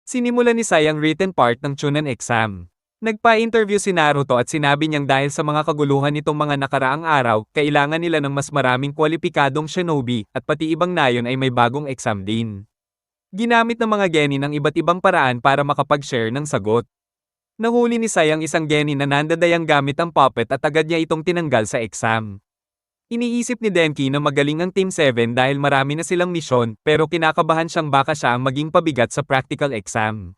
Sinimulan ni Sai ang written part ng Chunin exam. Nagpa-interview si Naruto at sinabi niyang dahil sa mga kaguluhan nitong mga nakaraang araw, kailangan nila ng mas maraming kwalipikadong shinobi, at pati ibang nayon ay may bagong exam din. Ginamit ng mga genin ang iba't ibang paraan para makapag-share ng sagot. Nahuli ni Sai ang isang genin na nandadayang gamit ang puppet at agad niya itong tinanggal sa exam. Iniisip ni Denki na magaling ang Team 7 dahil marami na silang misyon, pero kinakabahan siyang baka siya ang maging pabigat sa practical exam.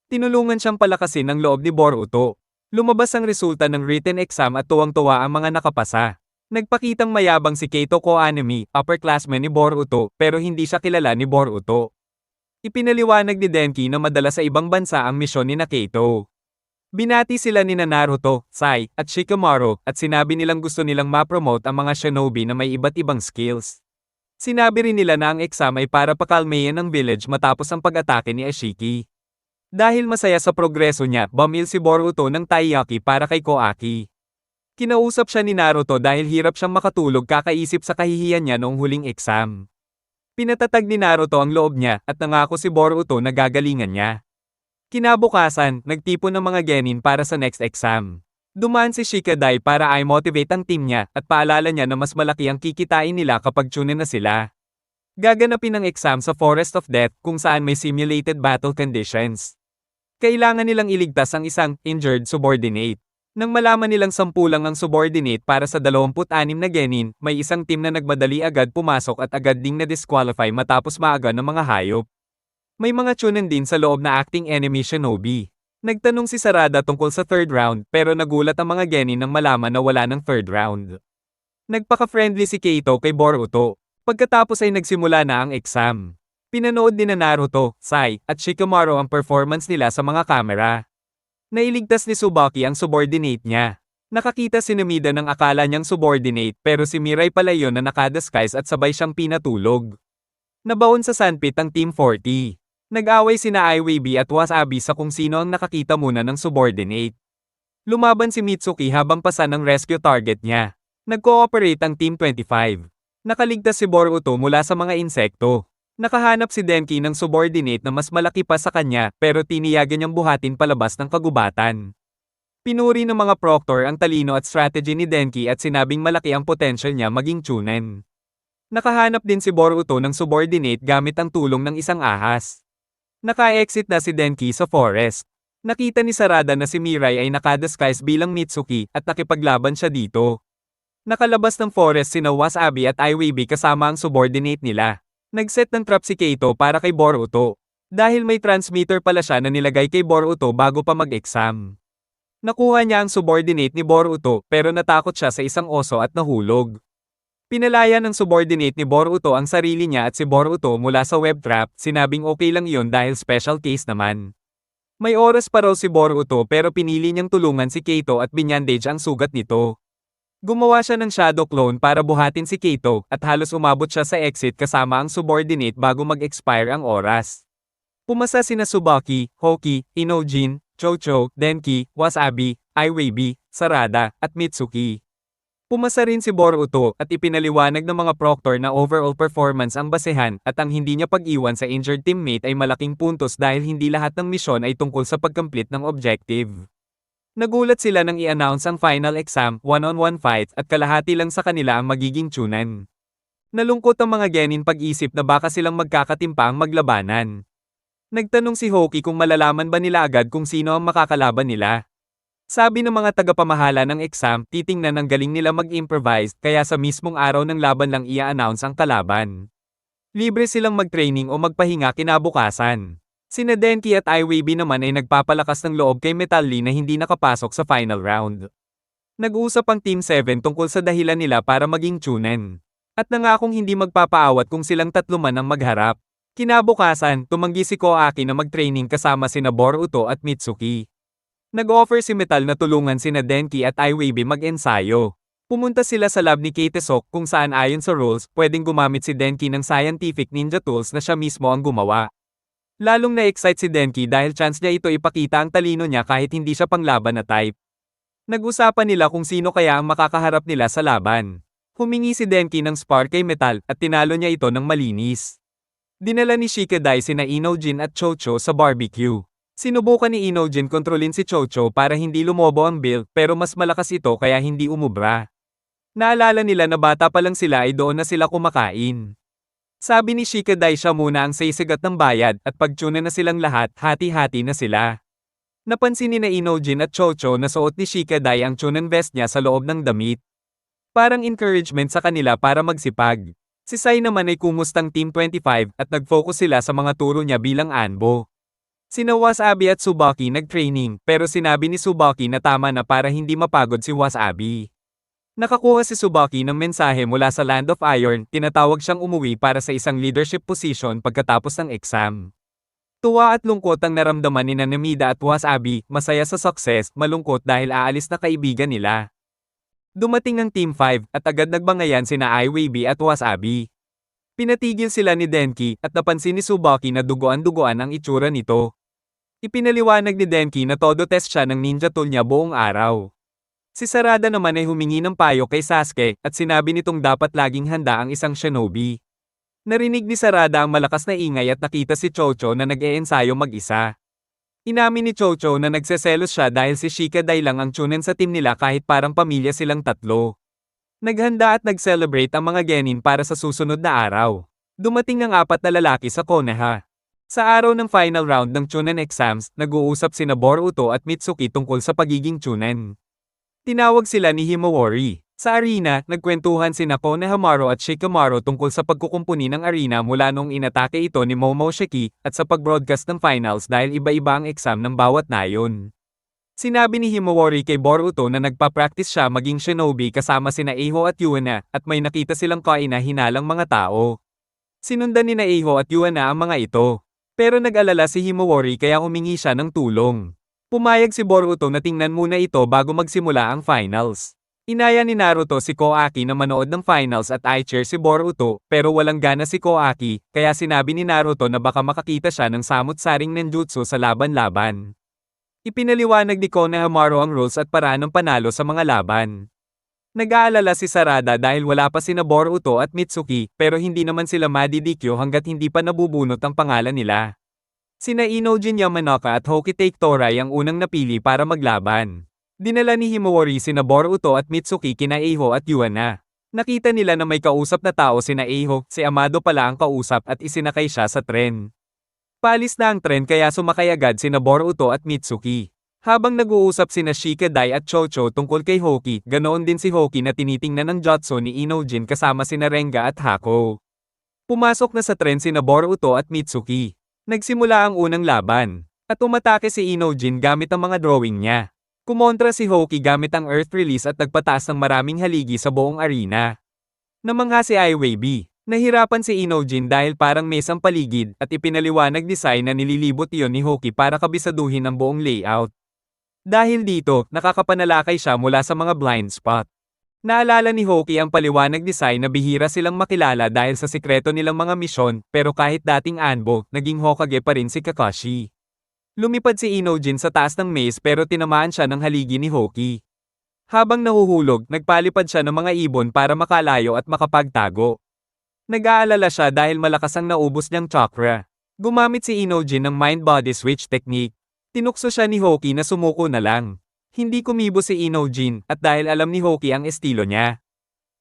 Tinulungan siyang palakasin ang loob ni Boruto. Lumabas ang resulta ng written exam at tuwang-tuwa ang mga nakapasa. Nagpakitang mayabang si Keito Koanami, upperclassman ni Boruto, pero hindi siya kilala ni Boruto. Ipinaliwanag ni Denki na madala sa ibang bansa ang misyon ni Keito. Binati sila ni Naruto, Sai, at Shikamaru, at sinabi nilang gusto nilang ma-promote ang mga shinobi na may iba't ibang skills. Sinabi rin nila na ang exam ay para pakalmayan ang village matapos ang pag-atake ni Ashiki. Dahil masaya sa progreso niya, bumil si Boruto ng taiyaki para kay Koaki. Kinausap siya ni Naruto dahil hirap siyang makatulog kakaisip sa kahihiyan niya noong huling exam. Pinatatag ni Naruto ang loob niya at nangako si Boruto na gagalingan niya. Kinabukasan, nagtipon ng mga genin para sa next exam. Dumaan si Shikadai para i-motivate ang team niya at paalala niya na mas malaki ang kikitain nila kapag tunin na sila. Gaganapin ang exam sa Forest of Death kung saan may simulated battle conditions. Kailangan nilang iligtas ang isang injured subordinate. Nang malaman nilang 10 lang ang subordinate para sa 26 na genin, may isang team na nagmadali agad pumasok at agad ding na-disqualify matapos maaga ng mga hayop. May mga chunin din sa loob na acting enemy shinobi. Nagtanong si Sarada tungkol sa third round pero nagulat ang mga genin nang malaman na wala ng third round. Nagpaka-friendly si Keito kay Boruto. Pagkatapos ay nagsimula na ang exam. Pinanood din na Naruto, Sai, at Shikamaru ang performance nila sa mga kamera. Nailigtas ni Tsubaki ang subordinate niya. Nakakita si Namida ng akala niyang subordinate pero si Mirai pala yun na nakadisguise at sabay siyang pinatulog. Nabaon sa sandpit ang Team 40. Nag-away sina Iwabi at Wasabi sa kung sino ang nakakita muna ng subordinate. Lumaban si Mitsuki habang pasan ang rescue target niya. Nag-cooperate ang Team 25. Nakaligtas si Boruto mula sa mga insekto. Nakahanap si Denki ng subordinate na mas malaki pa sa kanya pero tiniyagan niyang buhatin palabas ng kagubatan. Pinuri ng mga proctor ang talino at strategy ni Denki at sinabing malaki ang potential niya maging chunin. Nakahanap din si Boruto ng subordinate gamit ang tulong ng isang ahas. Naka-exit na si Denki sa forest. Nakita ni Sarada na si Mirai ay nakadisguise bilang Mitsuki at nakipaglaban siya dito. Nakalabas ng forest sina Wasabi at Iwabi kasama ang subordinate nila. Nag-set ng trap si Keito para kay Boruto. Dahil may transmitter pala siya na nilagay kay Boruto bago pa mag-exam. Nakuha niya ang subordinate ni Boruto pero natakot siya sa isang oso at nahulog. Pinalaya ng subordinate ni Boruto ang sarili niya at si Boruto mula sa web trap, sinabing okay lang iyon dahil special case naman. May oras pa raw si Boruto pero pinili niyang tulungan si Keito at binyandage ang sugat nito. Gumawa siya ng shadow clone para buhatin si Keito at halos umabot siya sa exit kasama ang subordinate bago mag-expire ang oras. Pumasa sina Tsubaki, Hoki, Inojin, Chocho, Denki, Wasabi, Iwabi, Sarada, at Mitsuki. Pumasa rin si Boruto at ipinaliwanag ng mga proctor na overall performance ang basehan at ang hindi niya pag-iwan sa injured teammate ay malaking puntos dahil hindi lahat ng misyon ay tungkol sa pag-complete ng objective. Nagulat sila nang i-announce ang final exam, one-on-one fight at kalahati lang sa kanila ang magiging chunin. Nalungkot ang mga genin pag-isip na baka silang magkakatimpa ang maglabanan. Nagtanong si Hoki kung malalaman ba nila agad kung sino ang makakalaban nila. Sabi ng mga tagapamahala ng exam, titingnan ang galing nila mag-improvise kaya sa mismong araw ng laban lang i-announce ang kalaban. Libre silang mag-training o magpahinga kinabukasan. Sina Denki at Iwabi naman ay nagpapalakas ng loob kay Metal Lee na hindi nakapasok sa final round. Nag-usap ang Team 7 tungkol sa dahilan nila para maging chunin. At nangakong hindi magpapaawat kung silang tatlo man ang magharap. Kinabukasan, tumanggi si Koaki na mag-training kasama sina Boruto at Mitsuki. Nag-offer si Metal na tulungan sina Denki at Iwabi mag-ensayo. Pumunta sila sa lab ni Kitesok kung saan ayon sa rules, pwedeng gumamit si Denki ng scientific ninja tools na siya mismo ang gumawa. Lalong na-excite si Denki dahil chance niya ito ipakita ang talino niya kahit hindi siya panglaban na type. Nag-usapan nila kung sino kaya ang makakaharap nila sa laban. Humingi si Denki ng spark kay Metal at tinalo niya ito ng malinis. Dinala ni Shikadai sina Inojin at Chocho sa barbecue. Sinubukan ni Inojin kontrolin si Chocho para hindi lumobo ang bill pero mas malakas ito kaya hindi umubra. Naalala nila na bata pa lang sila ay doon na sila kumakain. Sabi ni Shikadai siya muna ang sisigat ng bayad at pagtuna na silang lahat, hati-hati na sila. Napansin ni na Inojin at Chocho na suot ni Shikadai ang tunan vest niya sa loob ng damit. Parang encouragement sa kanila para magsipag. Si Sai naman ay kumustang Team 25 at nag-focus sila sa mga turo niya bilang Anbo. Sina Wasabi at Tsubaki nag-training pero sinabi ni Tsubaki na tama na para hindi mapagod si Wasabi. Nakakuha si Tsubaki ng mensahe mula sa Land of Iron, tinatawag siyang umuwi para sa isang leadership position pagkatapos ng exam. Tuwa at lungkot ang naramdaman ni Namida at Wasabi, masaya sa success, malungkot dahil aalis na kaibigan nila. Dumating ang Team 5 at agad nagbangayan sina Iwabi at Wasabi. Pinatigil sila ni Denki at napansin ni Tsubaki na duguan-duguan ang itsura nito. Ipinaliwanag ni Denki na todo test siya ng ninja tool niya buong araw. Si Sarada naman ay humingi ng payo kay Sasuke at sinabi nitong dapat laging handa ang isang shinobi. Narinig ni Sarada ang malakas na ingay at nakita si Chocho na nag-eensayo mag-isa. Inamin ni Chocho na nagseselos siya dahil si Shikadai lang ang chunin sa team nila kahit parang pamilya silang tatlo. Naghanda at nag-celebrate ang mga genin para sa susunod na araw. Dumating ang 4 na lalaki sa Konoha. Sa araw ng final round ng chunin exams, nag-uusap sina Boruto at Mitsuki tungkol sa pagiging chunin. Tinawag sila ni Himawari. Sa arena, nagkwentuhan sina Konohamaru at Shikamaru tungkol sa pagkukumpuni ng arena mula nung inatake ito ni Momoshiki at sa pag-broadcast ng finals dahil iba-iba ang exam ng bawat nayon. Sinabi ni Himawari kay Boruto na nagpa-practice siya maging shinobi kasama sina Eiho at Yuana at may nakita silang kaina-hinalang mga tao. Sinundan ni Eiho at Yuana ang mga ito. Pero nag-alala si Himawari kaya humingi siya ng tulong. Pumayag si Boruto na tingnan muna ito bago magsimula ang finals. Inaya ni Naruto si Koaki na manood ng finals at i-cheer si Boruto pero walang gana si Koaki kaya sinabi ni Naruto na baka makakita siya ng samut-saring ninjutsu sa laban-laban. Ipinaliwanag ni Konohamaru ang rules at paraan ng panalo sa mga laban. Nag-aalala si Sarada dahil wala pa sina Boruto at Mitsuki pero hindi naman sila madidikyo hanggat hindi pa nabubunot ang pangalan nila. Sina Inojin Yamanaka at Hokitate Torai ang unang napili para maglaban. Dinala ni Himawari sina Boruto at Mitsuki kina Eiho at Yuana. Nakita nila na may kausap na tao sina Eiho, si Amado pala ang kausap at isinakay siya sa tren. Palis na ang tren kaya sumakay agad sina Boruto at Mitsuki. Habang nag-uusap sina Shikadai at Chocho tungkol kay Hoki, ganoon din si Hoki na tinitingnan ng jutsu ni Inojin kasama sina Renga at Hako. Pumasok na sa tren sina Boruto at Mitsuki. Nagsimula ang unang laban, at umatake si Inojin gamit ang mga drawing niya. Kumontra si Hoki gamit ang Earth Release at nagpataas ng maraming haligi sa buong arena. Namangha si Iwabi. Nahirapan si Inojin dahil parang mesang paligid at ipinaliwanag ni Sai na nililibot iyon ni Hoki para kabisaduhin ang buong layout. Dahil dito, nakakapanalakay siya mula sa mga blind spot. Naalala ni Hoki ang paliwanag ni Sai na bihira silang makilala dahil sa sikreto nilang mga misyon, pero kahit dating Anbo, naging Hokage pa rin si Kakashi. Lumipad si Inojin sa taas ng maze pero tinamaan siya ng haligi ni Hoki. Habang nahuhulog, nagpalipad siya ng mga ibon para makalayo at makapagtago. Nag-aalala siya dahil malakas ang naubos niyang chakra. Gumamit si Inojin ng mind-body switch technique. Tinukso siya ni Hoki na sumuko na lang. Hindi kumibo si Inojin at dahil alam ni Hoki ang estilo niya.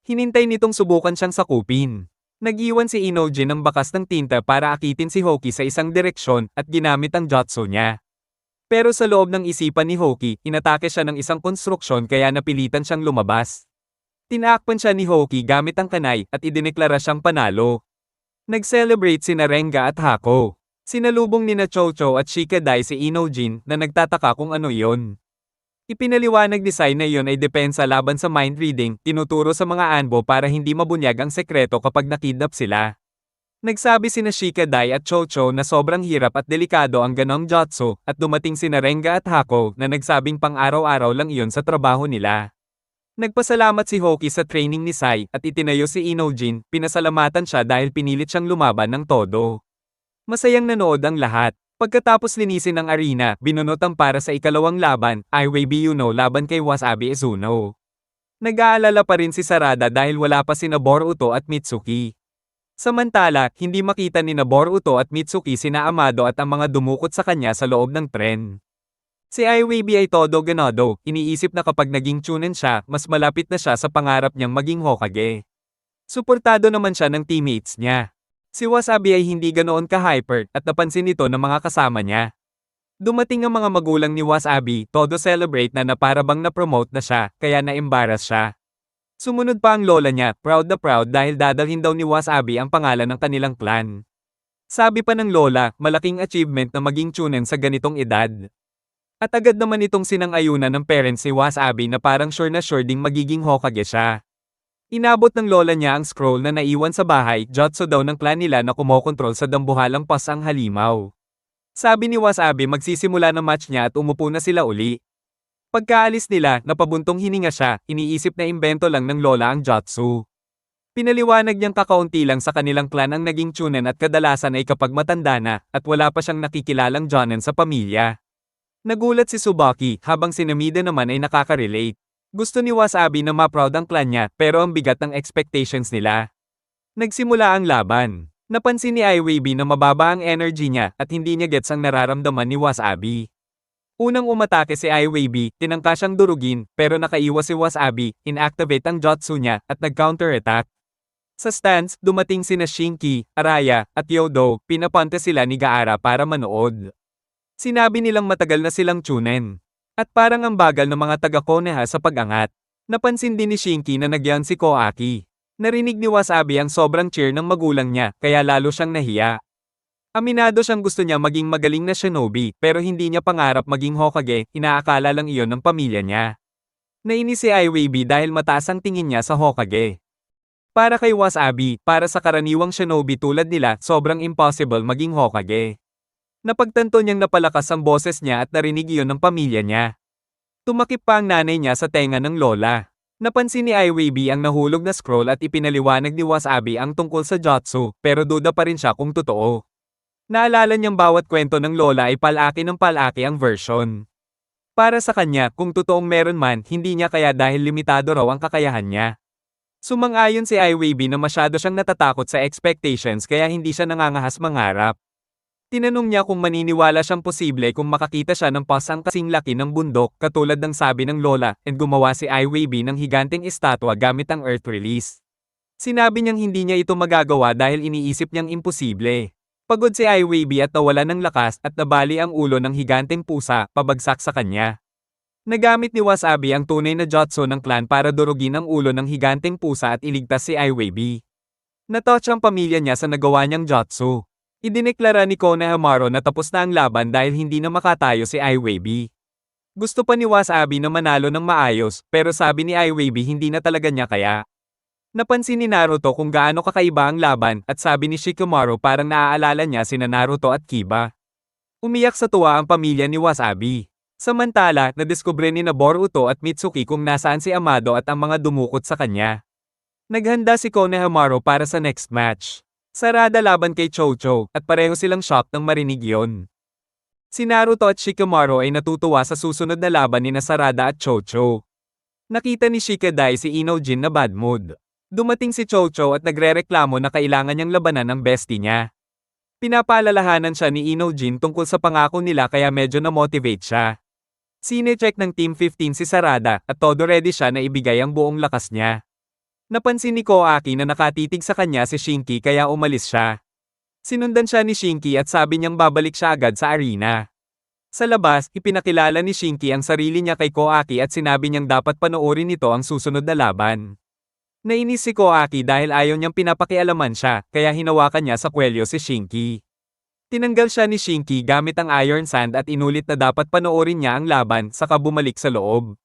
Hinintay nitong subukan siyang sakupin. Nag-iwan si Inojin ng bakas ng tinta para akitin si Hoki sa isang direksyon at ginamit ang jutsu niya. Pero sa loob ng isipan ni Hoki, inatake siya ng isang konstruksyon kaya napilitan siyang lumabas. Tinaakpan siya ni Hoki gamit ang kanay at idineklara siyang panalo. Nag-celebrate sina Renga at Hako. Sinalubong nina Chocho at Shikadai si Inojin na nagtataka kung ano iyon. Ipinaliwanag ni Sai na iyon ay depensa laban sa mind reading, tinuturo sa mga Anbo para hindi mabunyag ang sekreto kapag nakidnap sila. Nagsabi sina Shikadai at Chocho na sobrang hirap at delikado ang ganong jutsu at dumating sina Renga at Hako na nagsabing pang-araw-araw lang iyon sa trabaho nila. Nagpasalamat si Hoki sa training ni Sai at itinayo si Inojin, pinasalamatan siya dahil pinilit siyang lumaban ng todo. Masayang nanood ang lahat. Pagkatapos linisin ang arena, binunot ang para sa ikalawang laban, Iwabi Yuno laban kay Wasabi Izuno. Nag-aalala pa rin si Sarada dahil wala pa sina Boruto at Mitsuki. Samantala, hindi makita ni Boruto at Mitsuki sina Amado at ang mga dumukot sa kanya sa loob ng tren. Si Iwebe ay todo ganado, iniisip na kapag naging Chunin siya, mas malapit na siya sa pangarap niyang maging Hokage. Suportado naman siya ng teammates niya. Si Wasabi ay hindi ganoon ka-hyper at napansin ito ng mga kasama niya. Dumating ang mga magulang ni Wasabi, todo celebrate na para bang na-promote na siya, kaya na-embarrass siya. Sumunod pa ang lola niya, proud na proud dahil dadalhin daw ni Wasabi ang pangalan ng kanilang clan. Sabi pa ng lola, malaking achievement na maging Chunin sa ganitong edad. At agad naman itong sinang-ayunan ng parents si Wasabi na parang sure na sure ding magiging Hokage siya. Inabot ng lola niya ang scroll na naiwan sa bahay, jutsu daw ng clan nila na kumokontrol sa dambuhalang pasang halimaw. Sabi ni Wasabi magsisimula na match niya at umupo na sila uli. Pagkaalis nila, napabuntong hininga siya, iniisip na imbento lang ng lola ang jutsu. Pinaliwanag niyang kakaunti lang sa kanilang clan ang naging Chunin at kadalasan ay kapag matanda na, at wala pa siyang nakikilalang Jonin sa pamilya. Nagulat si Tsubaki, habang si Namida naman ay nakaka-relate. Gusto ni Wasabi na ma-proud ang clan niya, pero ang bigat ng expectations nila. Nagsimula ang laban. Napansin ni Iwebe na mababa ang energy niya at hindi niya gets ang nararamdaman ni Wasabi. Unang umatake si Iwebe, tinangka siyang durugin, pero nakaiwas si Wasabi, inactivate ang jutsu niya, at nag-counter-attack. Sa stands, dumating sina Shinki, Araya, at Yodo, pinapante sila ni Gaara para manood. Sinabi nilang matagal na silang Chunin. At parang ang bagal ng mga taga-Konoha sa pag-angat. Napansin din ni Shinki na nagyan si Koaki. Narinig ni Wasabi ang sobrang cheer ng magulang niya, kaya lalo siyang nahiya. Aminado siyang gusto niya maging magaling na shinobi, pero hindi niya pangarap maging Hokage, inaakala lang iyon ng pamilya niya. Nainis si Iwebe dahil mataas ang tingin niya sa Hokage. Para kay Wasabi, para sa karaniwang shinobi tulad nila, sobrang impossible maging Hokage. Napagtanto niyang napalakas ang boses niya at narinig iyon ng pamilya niya. Tumakip pa ang nanay niya sa tenga ng lola. Napansin ni Iwebe ang nahulog na scroll at ipinaliwanag ni Wasabi ang tungkol sa jutsu, pero duda pa rin siya kung totoo. Naalala niyang bawat kwento ng lola ay palaki ng palaki ang version. Para sa kanya, kung totoong meron man, hindi niya kaya dahil limitado raw ang kakayahan niya. Sumang-ayon si Iwebe na masyado siyang natatakot sa expectations kaya hindi siya nangangahas mangarap. Tinanong niya kung maniniwala siyang posible kung makakita siya ng pasang kasing laki ng bundok katulad ng sabi ng lola, and gumawa si Iwebe ng higanteng estatwa gamit ang earth release. Sinabi niyang hindi niya ito magagawa dahil iniisip niyang imposible. Pagod si Iwebe at nawala ng lakas at nabali ang ulo ng higanteng pusa, pabagsak sa kanya. Nagamit ni Wasabi ang tunay na jutsu ng clan para durugin ang ulo ng higanteng pusa at iligtas si Iwebe. Natouch ang pamilya niya sa nagawa niyang jutsu. Idineklara ni Konohamaru na tapos na ang laban dahil hindi na makatayo si Iwebe. Gusto pa ni Wasabi na manalo ng maayos, pero sabi ni Iwebe hindi na talaga niya kaya. Napansin ni Naruto kung gaano kakaiba ang laban at sabi ni Shikamaru parang naaalala niya sina Naruto at Kiba. Umiyak sa tuwa ang pamilya ni Wasabi. Samantala, nadiskubre ni Boruto at Mitsuki kung nasaan si Amado at ang mga dumukot sa kanya. Naghanda si Konohamaru para sa next match. Sarada laban kay Chocho, at pareho silang shock nang marinig yon. Si Naruto at Shikamaru ay natutuwa sa susunod na laban ni Sarada at Chocho. Nakita ni Shikadai si Inojin na bad mood. Dumating si Chocho at nagrereklamo na kailangan niyang labanan ang bestie niya. Pinapaalalahanan siya ni Inojin tungkol sa pangako nila kaya medyo na-motivate siya. Sine-check ng Team 15 si Sarada at todo ready siya na ibigay ang buong lakas niya. Napansin ni Koaki na nakatitig sa kanya si Shinki kaya umalis siya. Sinundan siya ni Shinki at sabi niyang babalik siya agad sa arena. Sa labas, ipinakilala ni Shinki ang sarili niya kay Koaki at sinabi niyang dapat panoorin nito ang susunod na laban. Nainis si Koaki dahil ayaw niyang pinapakialaman siya, kaya hinawakan niya sa kwelyo si Shinki. Tinanggal siya ni Shinki gamit ang Iron Sand at inulit na dapat panoorin niya ang laban, saka bumalik sa loob.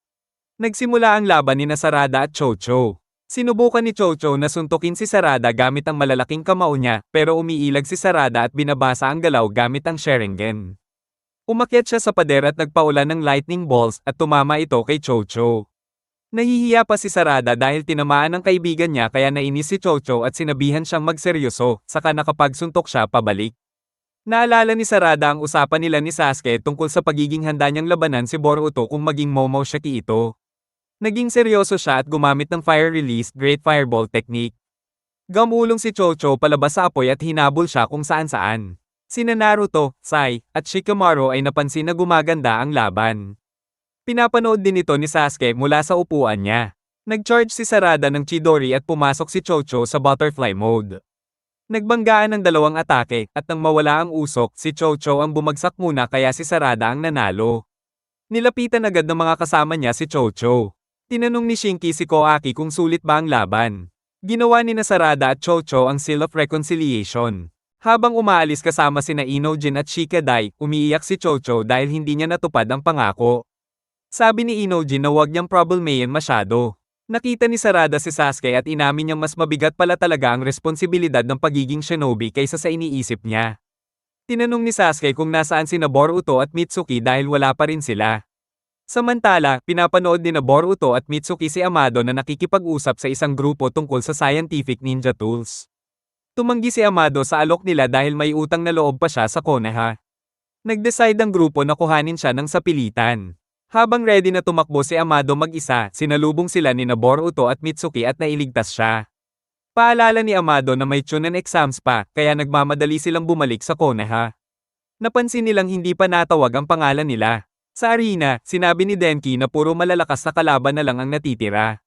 Nagsimula ang laban ni Sarada at Chocho. Sinubukan ni Chocho na suntukin si Sarada gamit ang malalaking kamao niya, pero umiilag si Sarada at binabasa ang galaw gamit ang Sharingan. Umakyat siya sa pader at nagpaulan ng lightning balls at tumama ito kay Chocho. Nahihiya pa si Sarada dahil tinamaan ng kaibigan niya kaya nainis si Chocho at sinabihan siyang magseryoso, saka nakapagsuntok siya pabalik. Naalala ni Sarada ang usapan nila ni Sasuke tungkol sa pagiging handa niyang labanan si Boruto kung maging Momoshiki ito. Naging seryoso siya at gumamit ng fire release, Great Fireball technique. Gamulong si Chocho palabas sa apoy at hinabol siya kung saan-saan. Sina Naruto, Sai, at Shikamaru ay napansin na gumaganda ang laban. Pinapanood din ito ni Sasuke mula sa upuan niya. Nag-charge si Sarada ng Chidori at pumasok si Chocho sa butterfly mode. Nagbanggaan ng dalawang atake, at nang mawala ang usok, si Chocho ang bumagsak muna kaya si Sarada ang nanalo. Nilapitan agad ng mga kasama niya si Chocho. Tinanong ni Shinki si Koaki kung sulit ba ang laban. Ginawa ni Sarada at Chocho ang Seal of Reconciliation. Habang umaalis kasama sina Inojin at Shikadai, umiiyak si Chocho dahil hindi niya natupad ang pangako. Sabi ni Inojin na huwag niyang problemayin masyado. Nakita ni Sarada si Sasuke at inamin niyang mas mabigat pala talaga ang responsibilidad ng pagiging shinobi kaysa sa iniisip niya. Tinanong ni Sasuke kung nasaan sina Boruto at Mitsuki dahil wala pa rin sila. Samantala, pinapanood ni Boruto at Mitsuki si Amado na nakikipag-usap sa isang grupo tungkol sa scientific ninja tools. Tumanggi si Amado sa alok nila dahil may utang na loob pa siya sa Konoha. Nag-decide ang grupo na kuhanin siya ng sapilitan. Habang ready na tumakbo si Amado mag-isa, sinalubong sila ni Boruto at Mitsuki at nailigtas siya. Paalala ni Amado na may Chunin exams pa, kaya nagmamadali silang bumalik sa Konoha. Napansin nilang hindi pa natawag ang pangalan nila. Sa arena, sinabi ni Denki na puro malalakas na kalaban na lang ang natitira.